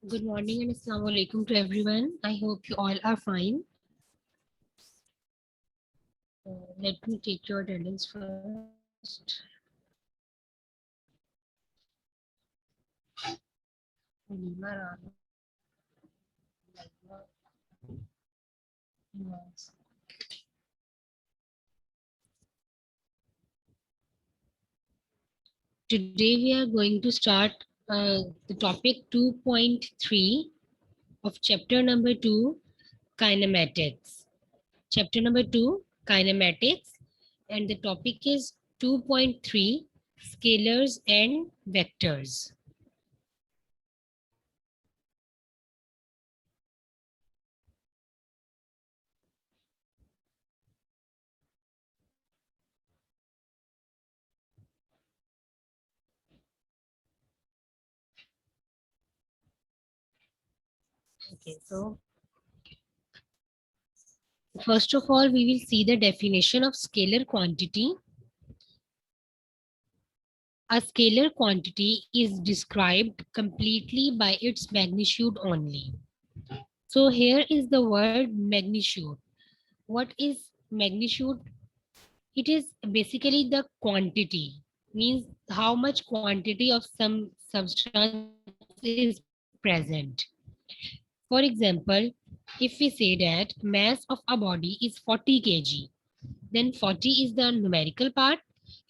Good morning and Assalamu alaikum to everyone. I hope you all are fine. Let me take your attendance first. Halima Rana, Laima, Nawaz. Today we are going to start the topic 2.3 of chapter number 2, kinematics. Chapter number 2, kinematics, and the topic is 2.3, scalars and vectors. Okay, so first of all, we will see the definition of scalar quantity. A scalar quantity is described completely by its magnitude only. So here is the word magnitude. What is magnitude? It is basically the quantity, means how much quantity of some substance is present. For example, if we say that mass of a body is 40 kg, then 40 is the numerical part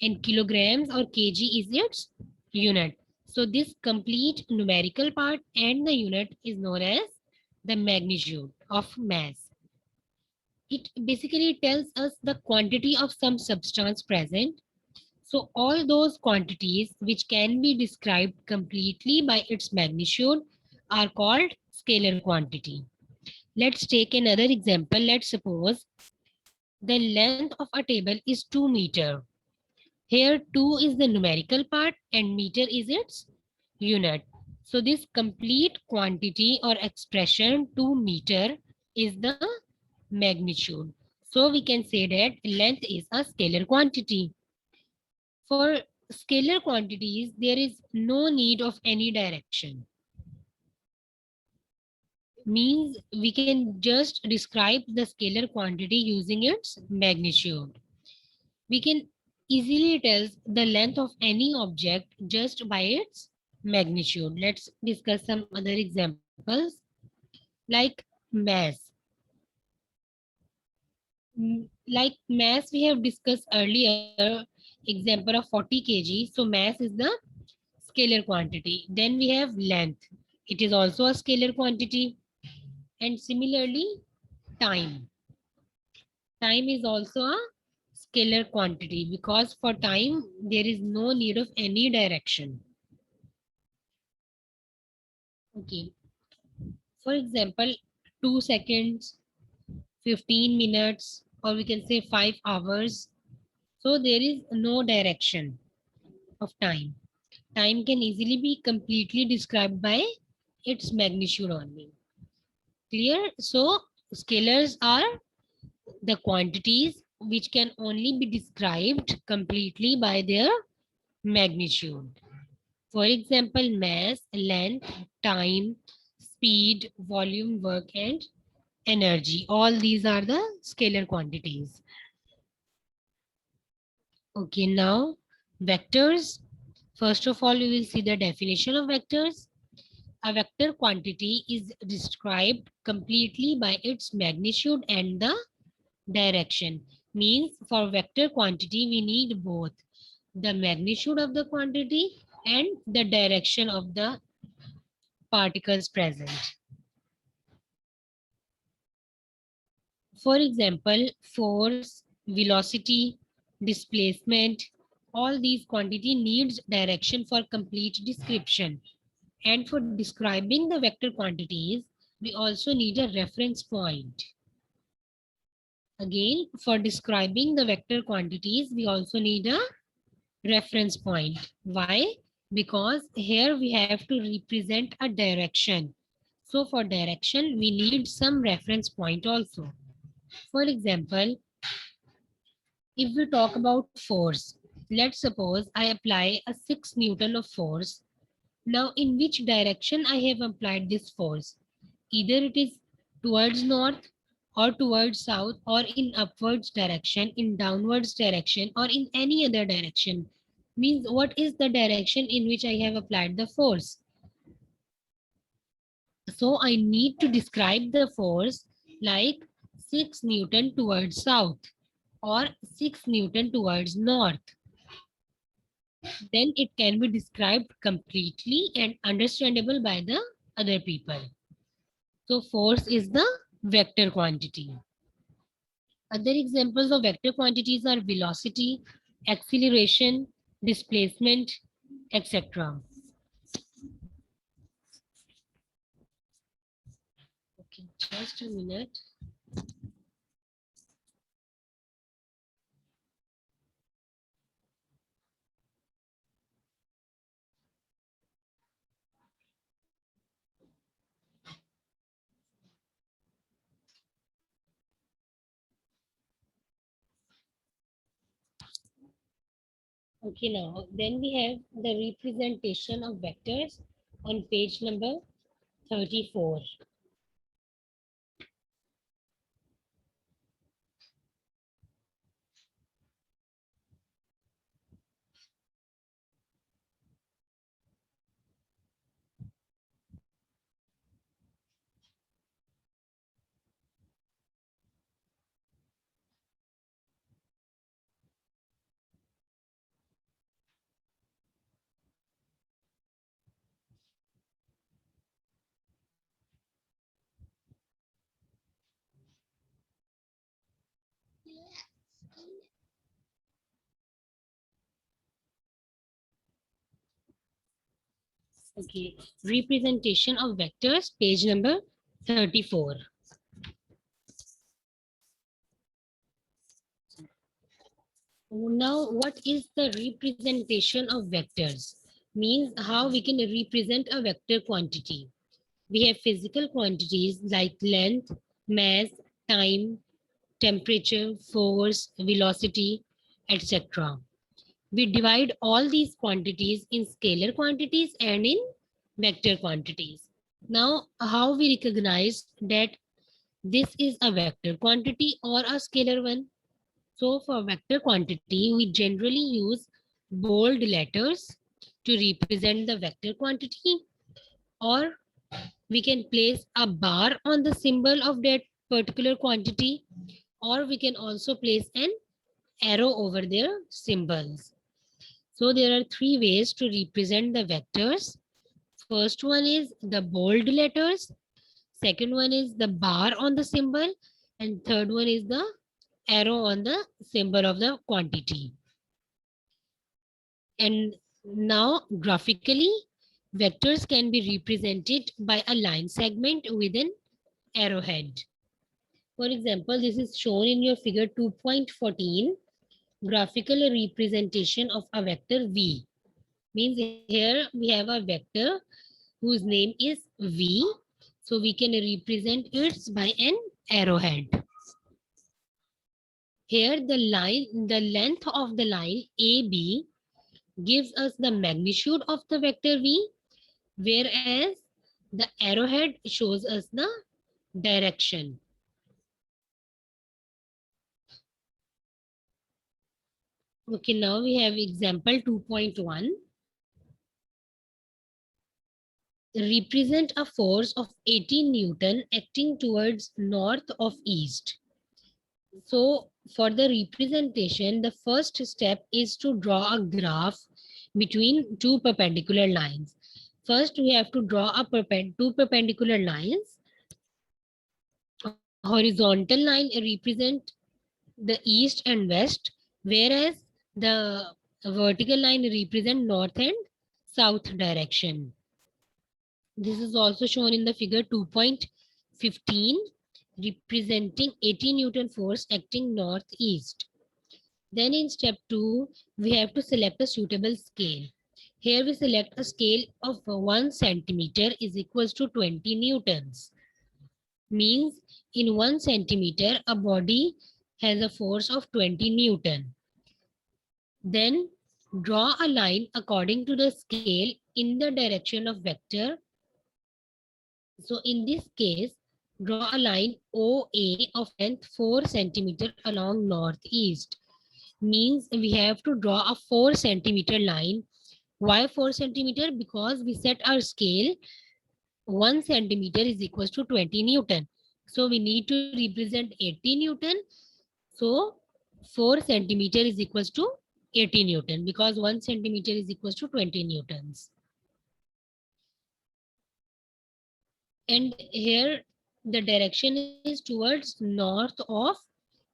and kilograms or kg is its unit. So this complete numerical part and the unit is known as the magnitude of mass. It basically tells us the quantity of some substance present. So all those quantities which can be described completely by its magnitude are called scalar quantity. Let's take another example. Let's suppose the length of a table is 2 meter. Here 2 is the numerical part and meter is its unit. So this complete quantity or expression 2 meter is the magnitude. So we can say that length is a scalar quantity. For scalar quantities, there is no need of any direction. Means we can just describe the scalar quantity using its magnitude. We can easily tell the length of any object just by its magnitude. Let's discuss some other examples like mass. Like mass we have discussed earlier, example of 40 kg. So mass is the scalar quantity. Then we have length. It is also a scalar quantity. And similarly, time. Time is also a scalar quantity because for time, there is no need of any direction. Okay. For example, 2 seconds, 15 minutes, or we can say 5 hours. So there is no direction of time. Time can easily be completely described by its magnitude only. Clear? So scalars are the quantities which can only be described completely by their magnitude. For example, mass, length, time, speed, volume, work, and energy. All these are the scalar quantities. Okay, now vectors. First of all, we will see the definition of vectors. A vector quantity is described completely by its magnitude and the direction. Means for vector quantity, we need both the magnitude of the quantity and the direction of the particles present. For example, force, velocity, displacement, all these quantity needs direction for complete description. And for describing the vector quantities, we also need a reference point. Again, for describing the vector quantities, we also need a reference point. Why? Because here we have to represent a direction. So for direction, we need some reference point also. For example, if we talk about force, let's suppose I apply a 6 Newton of force. Now, in which direction I have applied this force? Either it is towards north or towards south or in upwards direction, in downwards direction or in any other direction. Means what is the direction in which I have applied the force? So I need to describe the force like 6 Newton towards south or 6 Newton towards north. Then it can be described completely and understandable by the other people. So force is the vector quantity. Other examples of vector quantities are velocity, acceleration, displacement, etc. Okay, just a minute. Okay, now then we have the representation of vectors on page number 34. Okay, representation of vectors, page number 34. Now, what is the representation of vectors? Means how we can represent a vector quantity. We have physical quantities like length, mass, time, temperature, force, velocity, etc. We divide all these quantities in scalar quantities and in vector quantities. Now, how we recognize that this is a vector quantity or a scalar one? So for vector quantity, we generally use bold letters to represent the vector quantity, or we can place a bar on the symbol of that particular quantity, or we can also place an arrow over their symbols. So there are three ways to represent the vectors. First one is the bold letters. Second one is the bar on the symbol. And third one is the arrow on the symbol of the quantity. And now graphically, vectors can be represented by a line segment with an arrowhead. For example, this is shown in your figure 2.14, graphical representation of a vector V. Means here we have a vector whose name is V. So we can represent it by an arrowhead. Here the length of the line AB gives us the magnitude of the vector V, whereas the arrowhead shows us the direction. Okay, now we have example 2.1. Represent a force of 18 Newton acting towards north of east. So for the representation, the first step is to draw a graph between two perpendicular lines. First, we have to draw two perpendicular lines. Horizontal line represent the east and west, whereas the vertical line represent north and south direction. This is also shown in the figure 2.15, representing 80 Newton force acting northeast. Then in step 2, we have to select a suitable scale. Here we select a scale of 1 centimeter is equals to 20 newtons. Means in 1 centimeter, a body has a force of 20 Newton. Then Draw a line according to the scale in the direction of vector. So in this case, draw a line OA of length 4 centimeter along northeast. Means we have to draw a 4 centimeter line. Why 4 centimeter? Because we set our scale 1 centimeter is equals to 20 Newton. So we need to represent 80 Newton. So 4 centimeter is equals to 80 Newton because 1 centimeter is equals to 20 Newtons. And here the direction is towards north of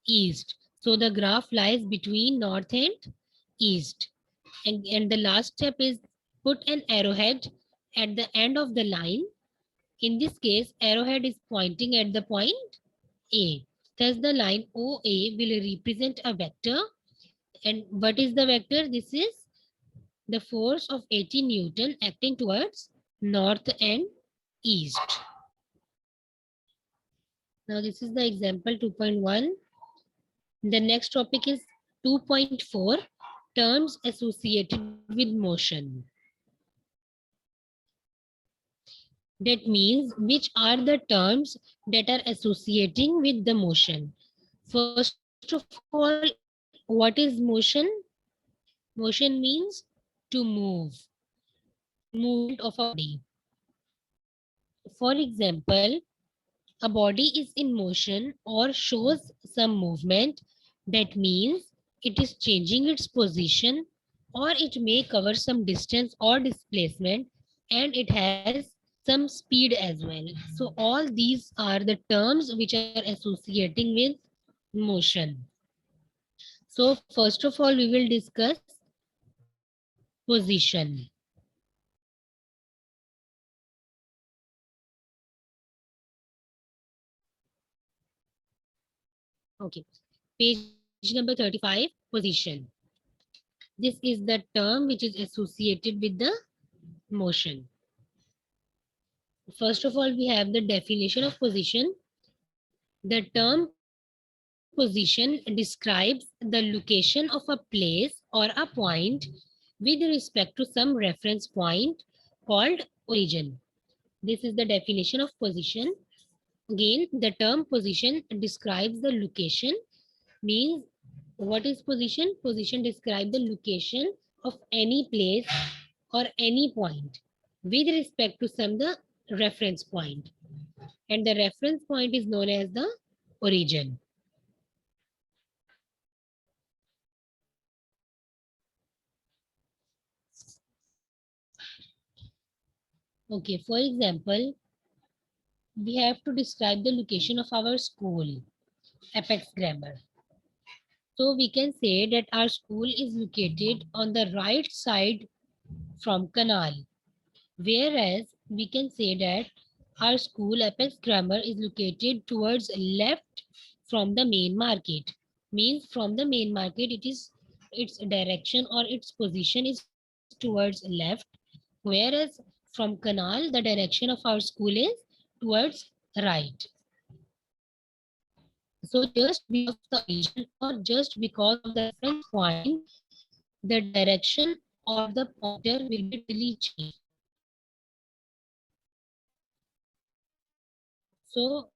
east. So the graph lies between north and east. And the last step is put an arrowhead at the end of the line. In this case, arrowhead is pointing at the point A. Thus the line OA will represent a vector. And what is the vector? This is the force of 80 Newton acting towards north and east. Now this is the example 2.1. The next topic is 2.4, terms associated with motion. That means which are the terms that are associating with the motion. First of all, what is motion? Motion means to move, movement of a body. For example, a body is in motion or shows some movement. That means it is changing its position, or it may cover some distance or displacement, and it has some speed as well. So all these are the terms which are associating with motion. So first of all, we will discuss position. Okay, page number 35, position. This is the term which is associated with the motion. First of all, we have the definition of position. The term position describes the location of a place or a point with respect to some reference point called origin. This is the definition of position. Again, the term position describes the location. Means what is position? Position describes the location of any place or any point with respect to some the reference point. And the reference point is known as the origin. Okay, for example, we have to describe the location of our school, Apex Grammar. So we can say that our school is located on the right side from canal, whereas we can say that our school, Apex Grammar, is located towards left from the main market. Means from the main market, it is its direction or its position is towards left, whereas from canal, the direction of our school is towards right. So just because of the origin or just because of the reference point, the direction of the pointer will be totally changed. So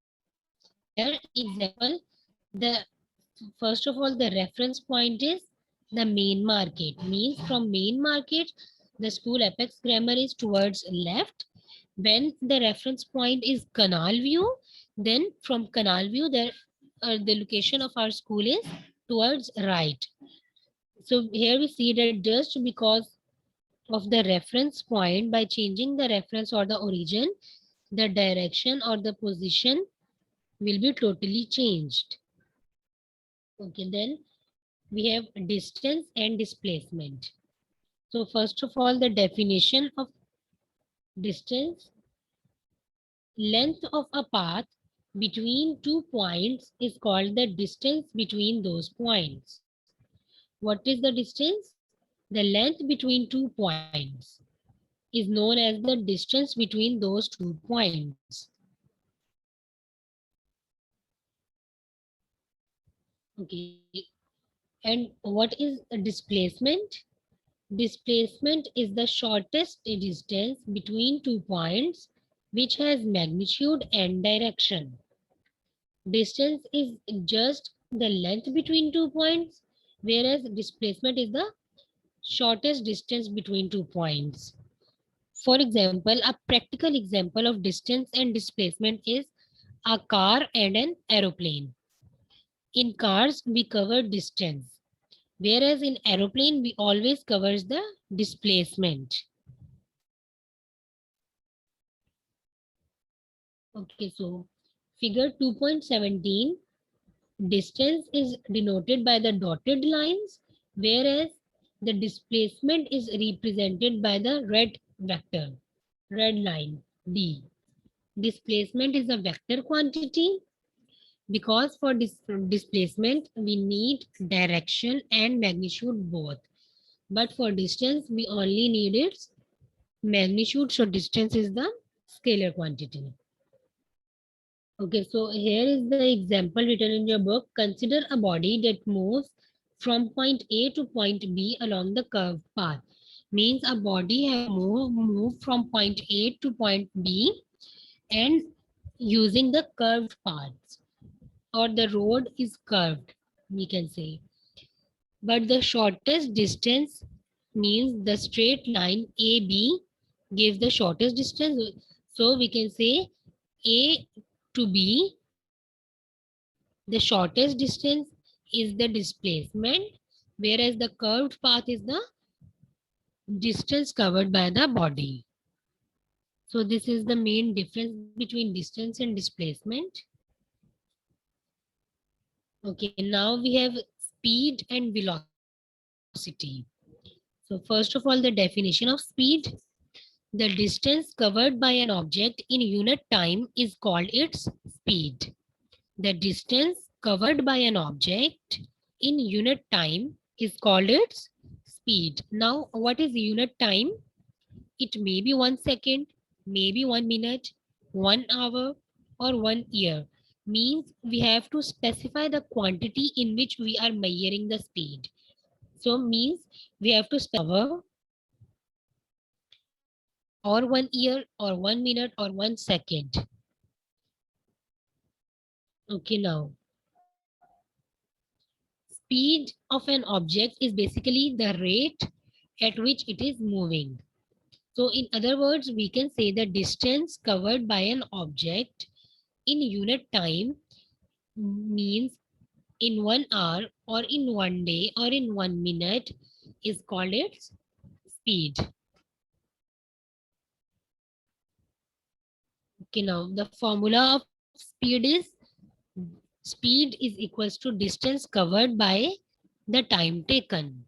here example, the first of all, the reference point is the main market. Means from main market, the school Apex Grammar is towards left. When the reference point is Canal View, then from Canal View, the location of our school is towards right. So here we see that just because of the reference point, by changing the reference or the origin, the direction or the position will be totally changed. Okay, then we have distance and displacement. So first of all, the definition of distance: length of a path between two points is called the distance between those points. What is the distance? The length between two points is known as the distance between those 2 points. Okay. And what is a displacement? Displacement is the shortest distance between 2 points which has magnitude and direction. Distance is just the length between 2 points, whereas displacement is the shortest distance between 2 points. For example, a practical example of distance and displacement is a car and an aeroplane. In cars, we cover distance, whereas in aeroplane, we always covers the displacement. Okay, so figure 2.17, distance is denoted by the dotted lines, whereas the displacement is represented by the red vector, red line D. Displacement is a vector quantity because for displacement we need direction and magnitude both. But for distance we only need its magnitude, so distance is the scalar quantity. Okay, so here is the example written in your book. Consider a body that moves from point A to point B along the curved path. Means a body has moved from point A to point B and using the curved paths, or the road is curved, we can say. But the shortest distance means the straight line AB gives the shortest distance. So we can say A to B, the shortest distance is the displacement, whereas the curved path is the distance covered by the body. So this is the main difference between distance and displacement. Okay, now we have speed and velocity. So first of all, the definition of speed. The distance covered by an object in unit time is called its speed. The distance covered by an object in unit time is called its speed. Now, what is unit time? It may be 1 second, maybe 1 minute, 1 hour, or 1 year. Means we have to specify the quantity in which we are measuring the speed. So means we have to hour or 1 year or 1 minute or 1 second. Okay, now speed of an object is basically the rate at which it is moving. So in other words, we can say the distance covered by an object in unit time means in 1 hour or in 1 day or in 1 minute is called its speed. Okay, now the formula of speed is equals to distance covered by the time taken.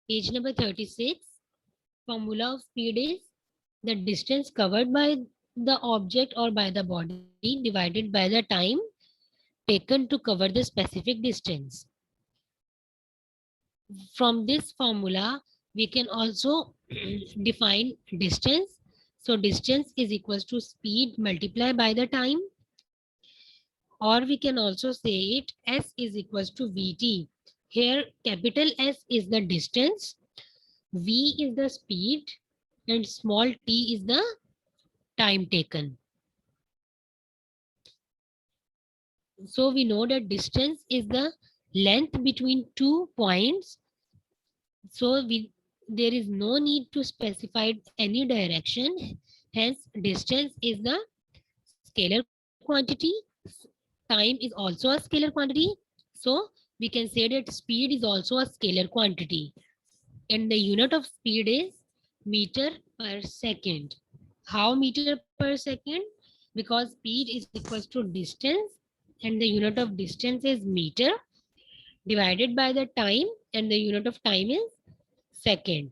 Page number 36, formula of speed is the distance covered by the object or by the body divided by the time taken to cover the specific distance. From this formula, we can also define distance. So distance is equals to speed multiplied by the time, or we can also say it S is equals to VT. Here capital S is the distance, V is the speed, and small t is the time taken. So we know that distance is the length between 2 points. So there is no need to specify any direction. Hence, distance is the scalar quantity. Time is also a scalar quantity. So we can say that speed is also a scalar quantity. And the unit of speed is meter per second. How meter per second? Because speed is equals to distance and the unit of distance is meter divided by the time, and the unit of time is second.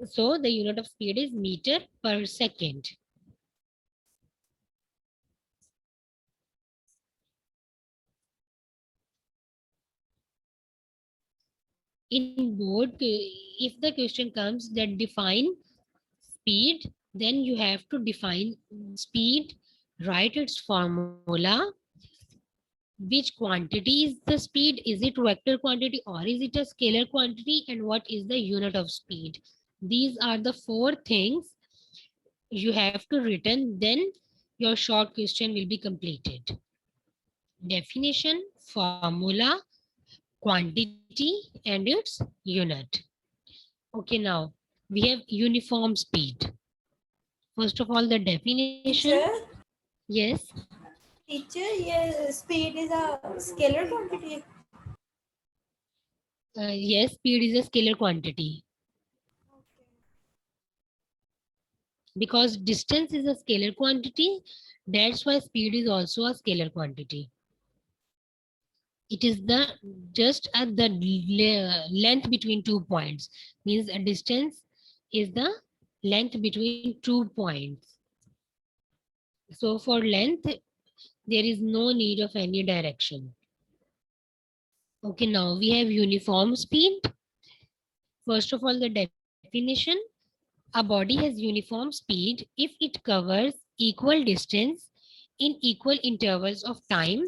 So the unit of speed is meter per second. In board, if the question comes that define speed, then you have to define speed, write its formula, which quantity is the speed? Is it vector quantity or is it a scalar quantity? And what is the unit of speed? These are the four things you have to written, then your short question will be completed. Definition, formula, quantity, and its unit. Okay, now we have uniform speed. First of all, the definition. Teacher, Yes. teacher, yes, speed is a scalar quantity. Yes, speed is a scalar quantity. Because distance is a scalar quantity, that's why speed is also a scalar quantity. It is the just at the length between 2 points. Means a distance is the length between 2 points. So for length, there is no need of any direction. Okay, now we have uniform speed. First of all, the definition. A body has uniform speed if it covers equal distance in equal intervals of time,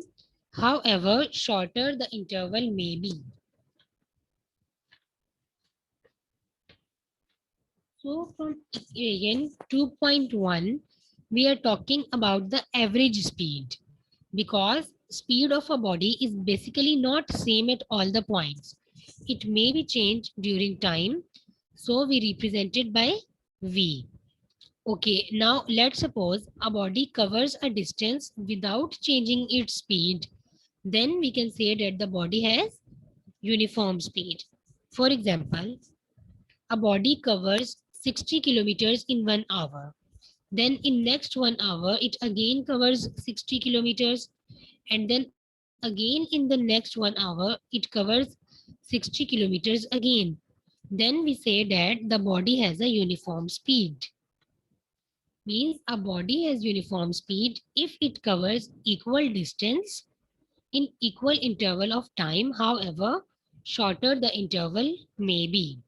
however shorter the interval may be. So from equation 2.1, we are talking about the average speed, because speed of a body is basically not same at all the points. It may be changed during time, so we represent it by V. Okay, now let's suppose a body covers a distance without changing its speed. Then we can say that the body has uniform speed. For example, a body covers 60 kilometers in 1 hour. Then in next 1 hour, it again covers 60 kilometers. And then again in the next 1 hour, it covers 60 kilometers again. Then we say that the body has a uniform speed. Means a body has uniform speed if it covers equal distance in equal interval of time, however shorter the interval may be.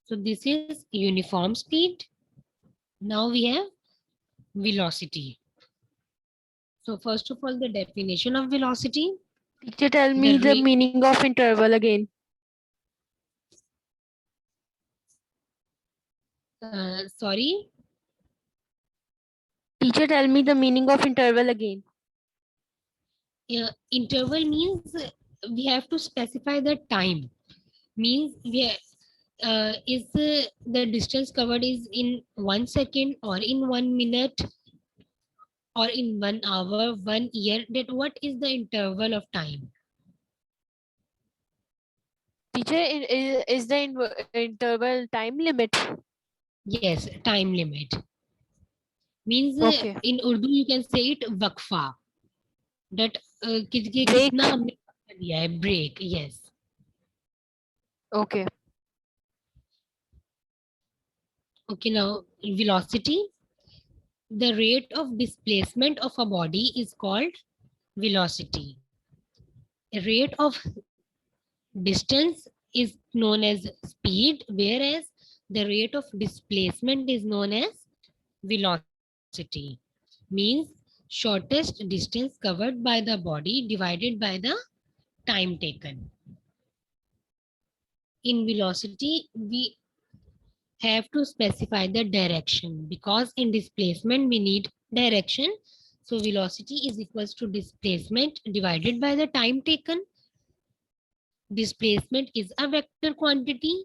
So this is uniform speed. Now we have velocity. So first of all, the definition of velocity. Teacher, tell The me the rate. meaning of interval again. Sorry. Teacher, tell me the meaning of interval again. Interval means we have to specify the time. Means we is the distance covered is in 1 second or in 1 minute or in 1 hour, 1 year. That what is the interval of time? Teacher, is the interval time limit? Yes, time limit. Means Okay. in Urdu you can say it वक्फा. That Break. कितना हमने वक्फा दिया है, break. Yes. Okay. Okay, now velocity. The rate of displacement of a body is called velocity. The rate of distance is known as speed, whereas the rate of displacement is known as velocity. Means shortest distance covered by the body divided by the time taken. In velocity, we have to specify the direction, because in displacement we need direction. So velocity is equals to displacement divided by the time taken. Displacement is a vector quantity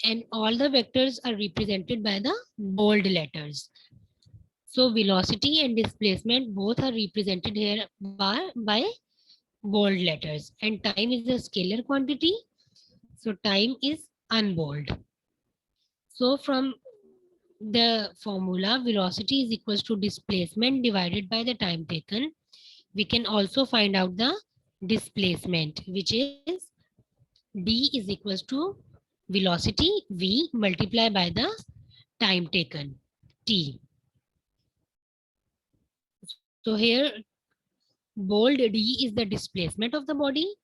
and all the vectors are represented by the bold letters. So velocity and displacement both are represented here by bold letters, and time is a scalar quantity. So time is unbold. So from the formula, velocity is equals to displacement divided by the time taken, we can also find out the displacement, which is d is equals to velocity v multiplied by the time taken t. So here bold d is the displacement of the body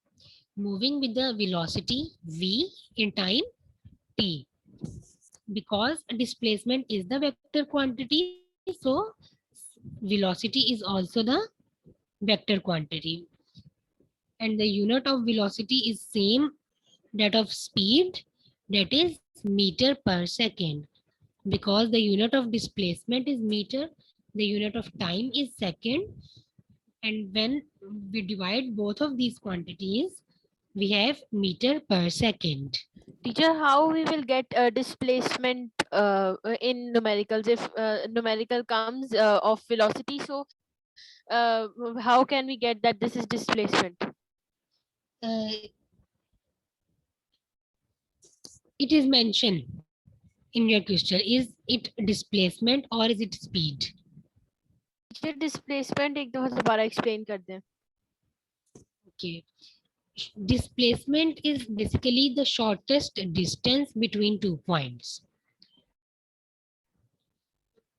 moving with the velocity v in time t. Because displacement is the vector quantity, so velocity is also the vector quantity. and the unit of velocity is same that of speed, that is meter per second. Because the unit of displacement is meter, the unit of time is second, and when we divide both of these quantities, we have meter per second. Teacher, how we will get displacement in numericals if numerical comes of velocity? So how can we get that this is displacement? Uh, it is mentioned in your question. Is it displacement or is it speed? Teacher, displacement एक दफा दोबारा explain कर दें. Okay. Displacement is basically the shortest distance between 2 points.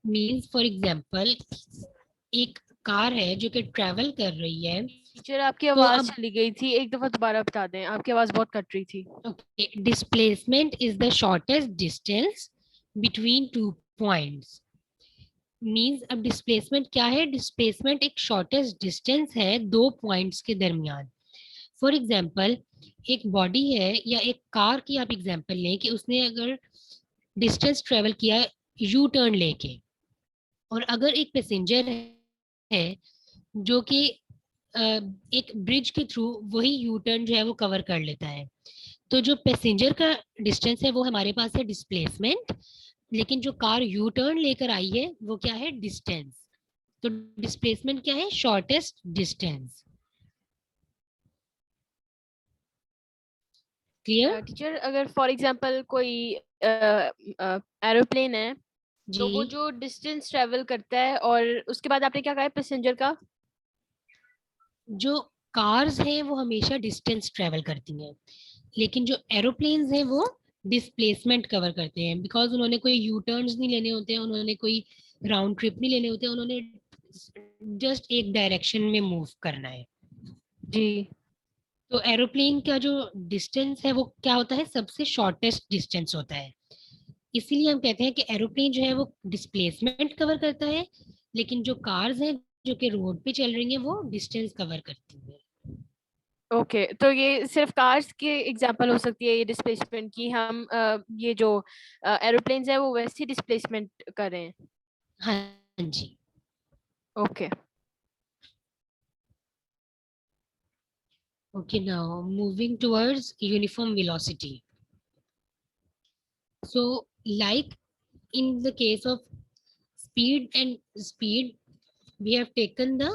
Means for example, एक car है जो कि travel कर रही है. टीचर आपकी तो आवाज अब चली गई थी, एक दफा दोबारा बता दें, आपकी आवाज बहुत कट रही थी. okay, displacement is the shortest distance between 2 points. Means अब डिस्प्लेसमेंट क्या है? डिस्प्लेसमेंट एक शॉर्टेस्ट डिस्टेंस है दो पॉइंट्स के दरमियान. फॉर एग्जाम्पल, एक बॉडी है या एक कार की आप एग्जाम्पल लें कि उसने अगर डिस्टेंस ट्रेवल किया यू टर्न लेके, और अगर एक पैसेंजर है जो कि एक ब्रिज के थ्रू वही यू टर्न जो है वो कवर कर लेता है, तो जो पैसेंजर का डिस्टेंस है वो हमारे पास है डिस्प्लेसमेंट, लेकिन जो कार यू टर्न लेकर आई है वो क्या है? डिस्टेंस. तो डिस्प्लेसमेंट क्या है? Shortest distance. क्लियर? टीचर अगर फॉर एग्जांपल कोई एरोप्लेन है तो वो जी, जो डिस्टेंस ट्रेवल करता है, और उसके बाद आपने क्या कहा है पैसेंजर का? जो कार्स हैं वो हमेशा डिस्टेंस ट्रेवल करती हैं, लेकिन जो एरोप्लेन्स हैं वो डिस्प्लेसमेंट कवर करते हैं, बिकॉज उन्होंने कोई यू टर्न्स नहीं लेने होते हैं, उन्होंने कोई राउंड ट्रिप नहीं लेने होते, उन्होंने जस्ट एक डायरेक्शन में मूव करना है. जी. तो एरोप्लेन का जो डिस्टेंस है वो क्या होता है? सबसे शॉर्टेस्ट डिस्टेंस होता है. इसीलिए हम कहते हैं कि एरोप्लेन जो है वो डिस्प्लेसमेंट कवर करता है, लेकिन जो कार्स हैं जो कि रोड पे चल रही हैं वो डिस्टेंस कवर करती हैं. ओके, तो ये सिर्फ कार्स की एग्जांपल हो सकती है ये डिस्प्लेसमेंट की, हम ये जो एरोप्लेन्स है वो वैसे डिस्प्लेसमेंट कर रहे हैं. हाँ जी. Okay. Okay, now moving towards uniform velocity. So, like in the case of speed, we have taken the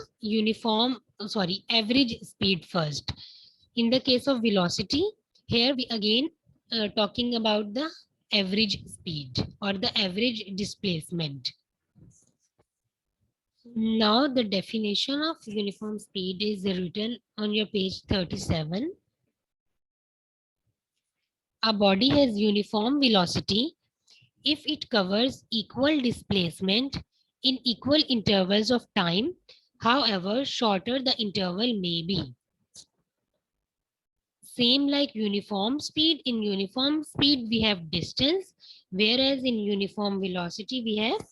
average speed first. In the case of velocity, here we again talking about the average speed or the average displacement. Now the definition of uniform speed is written on your page 37. A body has uniform velocity if it covers equal displacement in equal intervals of time, however shorter the interval may be. Same like uniform speed. In uniform speed we have distance, whereas in uniform velocity we have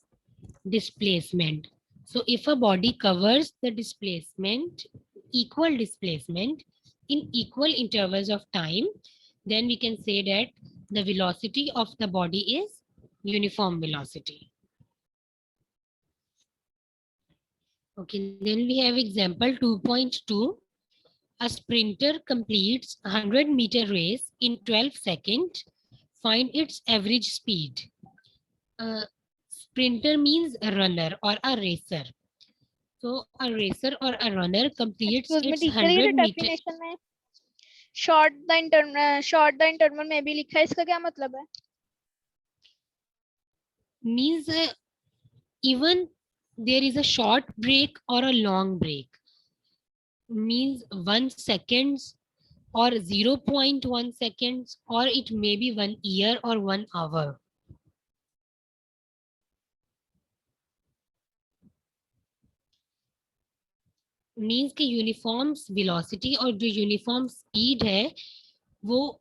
displacement. So if a body covers the displacement, equal displacement in equal intervals of time, then we can say that the velocity of the body is uniform velocity. Okay, then we have example 2.2. A sprinter completes 100-meter race in 12 seconds. Find its average speed. Sprinter means a runner or a racer. So a racer or a runner completes its 100-meter. Definition में short the interval में भी लिखा है, इसका क्या मतलब है? Means even there is a short break or a long break. Means 1 seconds or 0.1 seconds, or it may be 1 year or 1 hour. Means कि यूनिफॉर्म वेलोसिटी और जो यूनिफॉर्म स्पीड है वो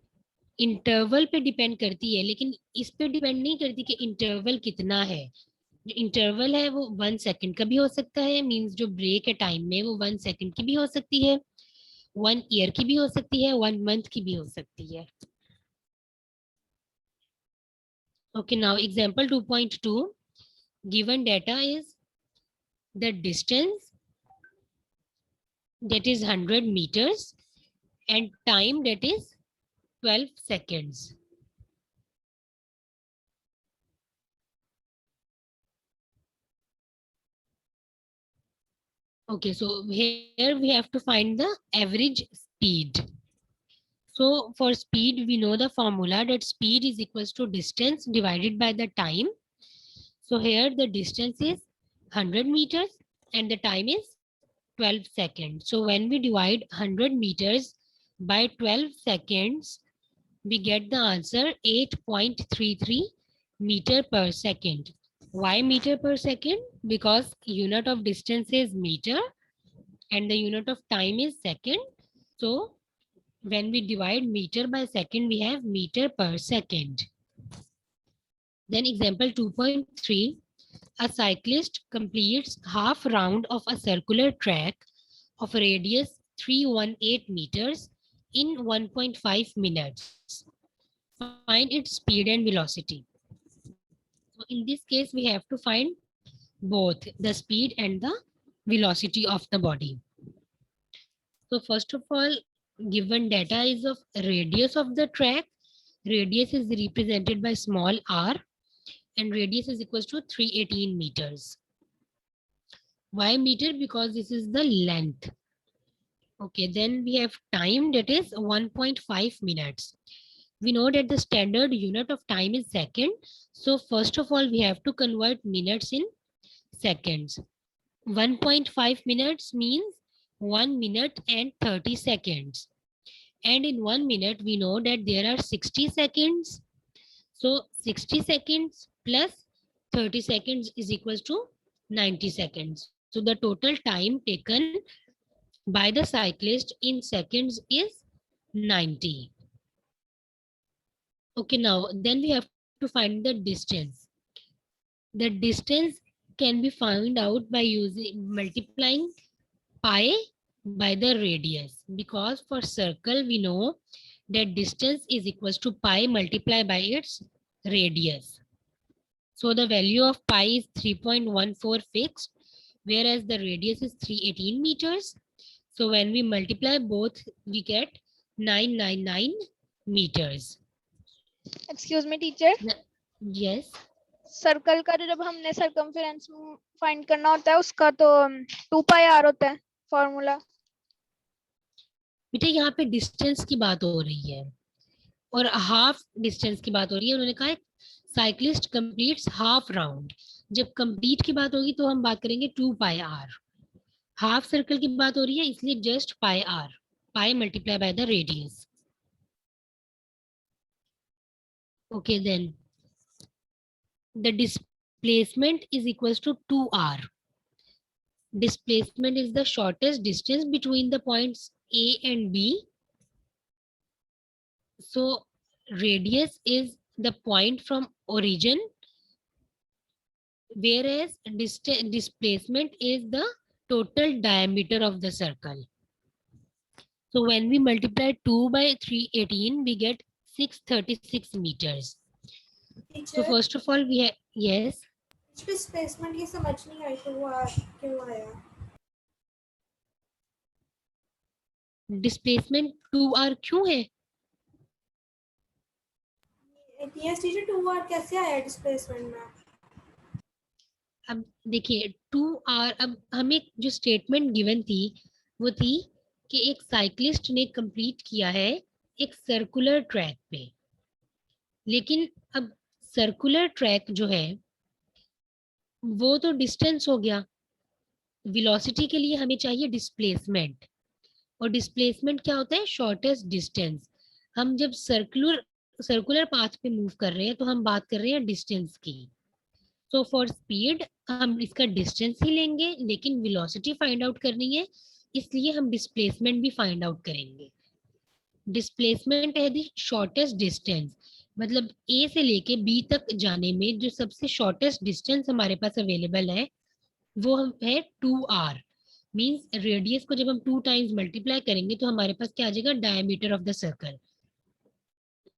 इंटरवल पे डिपेंड करती है, लेकिन इस पे डिपेंड नहीं करती कि इंटरवल कितना है. जो इंटरवल है वो 1 सेकंड का भी हो सकता है, मीन्स जो ब्रेक है टाइम में वो 1 सेकंड की भी हो सकती है, 1 ईयर की भी हो सकती है, 1 मंथ की भी हो सकती है. Okay, now example 2.2, given data is the distance, that is 100 meters, and time, that is 12 seconds. Okay, so here we have to find the average speed. So for speed, we know the formula that speed is equals to distance divided by the time. So here the distance is 100 meters and the time is 12 seconds. So when we divide 100 meters by 12 seconds, we get the answer 8.33 meter per second. Why meter per second? Because unit of distance is meter and the unit of time is second. So when we divide meter by second, we have meter per second. Then example 2.3, a cyclist completes half round of a circular track of a radius 318 meters in 1.5 minutes. Find its speed and velocity. So in this case, we have to find both the speed and the velocity of the body. So first of all, given data is of radius of the track. Radius is represented by small r and radius is equals to 318 meters. Why meter? Because this is the length. Okay, then we have time, that is 1.5 minutes. We know that the standard unit of time is second. So first of all, we have to convert minutes in seconds. 1.5 minutes means 1 minute and 30 seconds. And in 1 minute, we know that there are 60 seconds. So 60 seconds plus 30 seconds is equals to 90 seconds. So the total time taken by the cyclist in seconds is 90. Okay, now then we have to find the distance. The distance can be found out by using multiplying pi by the radius, because for circle we know that distance is equals to pi multiplied by its radius. So the value of pi is 3.14 fixed, whereas the radius is 318 meters. So when we multiply both, we get 999 meters. Excuse me teacher, Yes. Circle का जब हमने circumference find करना होता है उसका तो 2 पाई are होता है फॉर्मूला. बेटा यहाँ पे डिस्टेंस की बात हो रही है और हाफ डिस्टेंस की बात हो रही है. उन्होंने कहा साइक्लिस्ट कंप्लीट्स हाफ राउंड. जब कंप्लीट की बात होगी तो हम बात करेंगे 2 पाई आर. हाफ सर्कल की बात हो रही है इसलिए just pi r, pi multiply by the radius. Okay, then the displacement is equals to 2r. Displacement is the shortest distance between the points A and B. So radius is the point from origin, whereas displacement is the total diameter of the circle. So when we multiply 2 by 318, we get 636 meters. So teacher first of all, we have, yes. Displacement की समझ नहीं आई तो वो क्यों आया? Displacement 2r क्यों है? Yes teacher 2r कैसे आया डिस्प्लेसमेंट में? अब देखिए 2r, अब हमें जो स्टेटमेंट गिवन थी वो थी कि एक साइक्लिस्ट ने कंप्लीट किया है एक सर्कुलर ट्रैक पे, लेकिन अब सर्कुलर ट्रैक जो है वो तो डिस्टेंस हो गया. वेलोसिटी के लिए हमें चाहिए डिस्प्लेसमेंट, और डिस्प्लेसमेंट क्या होता है? Shortest distance. हम जब सर्कुलर पाथ पे मूव कर रहे हैं तो हम बात कर रहे हैं डिस्टेंस की. सो फॉर स्पीड हम इसका डिस्टेंस ही लेंगे, लेकिन वेलोसिटी फाइंड आउट करनी है इसलिए हम डिस्प्लेसमेंट भी फाइंड आउट करेंगे. डिस्प्लेसमेंट है द शॉर्टेस्ट डिस्टेंस, मतलब ए से लेके बी तक जाने में जो सबसे शॉर्टेस्ट डिस्टेंस हमारे पास अवेलेबल है वो है 2r. मींस रेडियस को जब हम 2 टाइम्स मल्टीप्लाई करेंगे तो हमारे पास क्या आ जाएगा, डायमीटर ऑफ द सर्कल।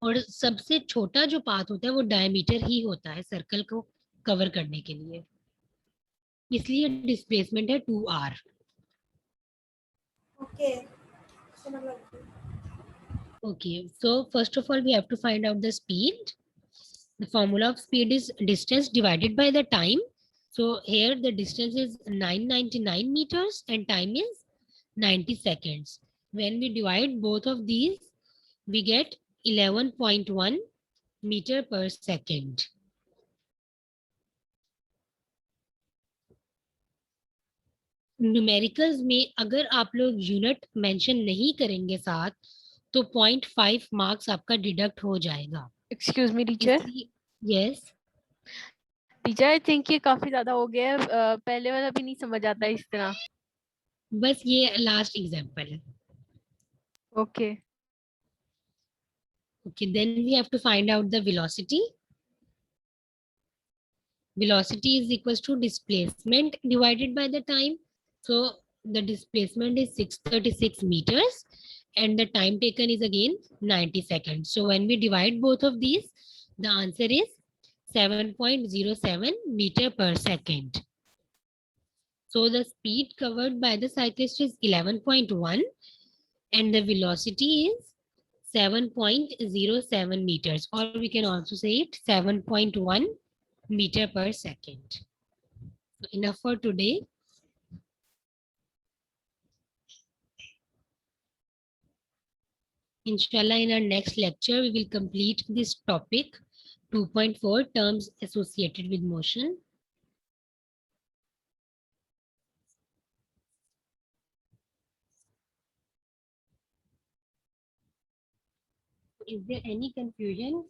और सबसे छोटा जो पाथ होता है वो डायमीटर ही होता है सर्कल को कवर करने के लिए, इसलिए डिस्प्लेसमेंट है 2r। Okay. समझ लग गई। Okay, so first of all we have to find out the speed. The formula of speed is distance divided by the time. So here the distance is 999 meters and time is 90 seconds. When we divide both of these, we get 11.1 meter per second. Numericals में अगर आप लोग unit mention नहीं करेंगे साथ तो 0.5 marks आपका deduct हो जाएगा। Excuse me teacher. Yes teacher I think ये काफी ज्यादा हो गया है, पहले वाला भी नहीं समझ आता इस तरह। बस ये लास्ट एग्जांपल है। Okay Okay, then we have to find out the velocity. Velocity is equals to displacement divided by the time. So the displacement is 636 meters and the time taken is again 90 seconds. So when we divide both of these, the answer is 7.07 meter per second. So the speed covered by the cyclist is 11.1 and the velocity is 7.07 meters, or we can also say it 7.1 meter per second. So enough for today. Inshallah, in our next lecture, we will complete this topic 2.4 terms associated with motion. Is there any confusion?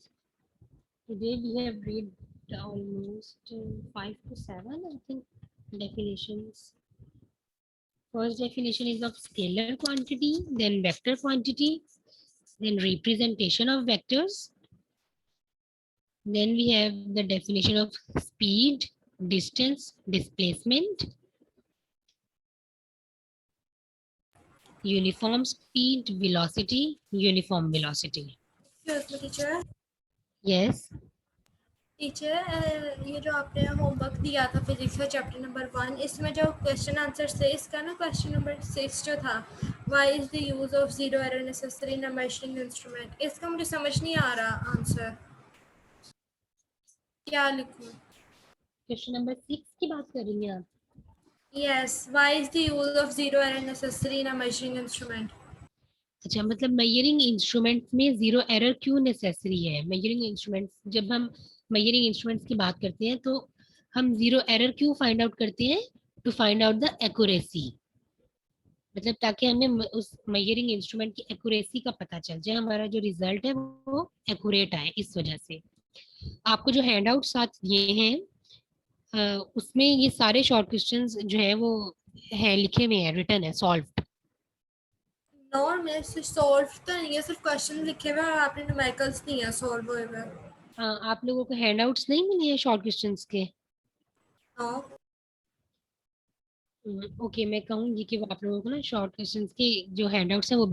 Today we have read almost 5 to 7, I think, definitions. First definition is of scalar quantity, then vector quantity, then representation of vectors. Then we have the definition of speed, distance, displacement, uniform speed, velocity, uniform velocity. Excuse me, teacher. Yes. Teacher ये जो आपने homework दिया था physics का chapter number 1, इसमें जो question answer थे इसका ना क्वेश्चन नंबर 6 जो था, why is the use of zero error necessary in a measuring instrument, इसका मुझे समझ नहीं आ रहा आंसर क्या लिखूं। क्वेश्चन नंबर 6 की बात करेंगे आप? Yes, why is the use of zero error necessary in a measuring instrument. अच्छा, मतलब मेजरिंग इंस्ट्रूमेंट्स में जीरो एरर क्यों नेसेसरी है? मेजरिंग इंस्ट्रूमेंट्स, जब हम मेजरिंग इंस्ट्रूमेंट्स की बात करते हैं तो हम जीरो एरर क्यों फाइंड आउट करते हैं? To find out the accuracy, मतलब ताकि हमें उस मेजरिंग इंस्ट्रूमेंट की एक्यूरेसी का पता चल जाए, हमारा जो रिजल्ट है वो एक्यूरेट आए। इस वजह से आपको जो हैंड आउट साथ दिए हैं उसमें ये सारे शॉर्ट क्वेश्चंस जो है वो है लिखे हुए हैं, रिटन है, सॉल्व्ड। नो, मैं सॉल्व तो नहीं है, सिर्फ क्वेश्चन लिखे हुए और आपने न्यूमेरिकल्स नहीं है सॉल्व हुए हुए। आप लोगों को हैंड आउट्स नहीं मिले हैं शॉर्ट क्वेश्चंस के? नो। ओके, मैं कहूँगी कि वो आप लोगों को ना शॉर्ट क्वेश्चंस के जो हैंडआउट्स हैं वो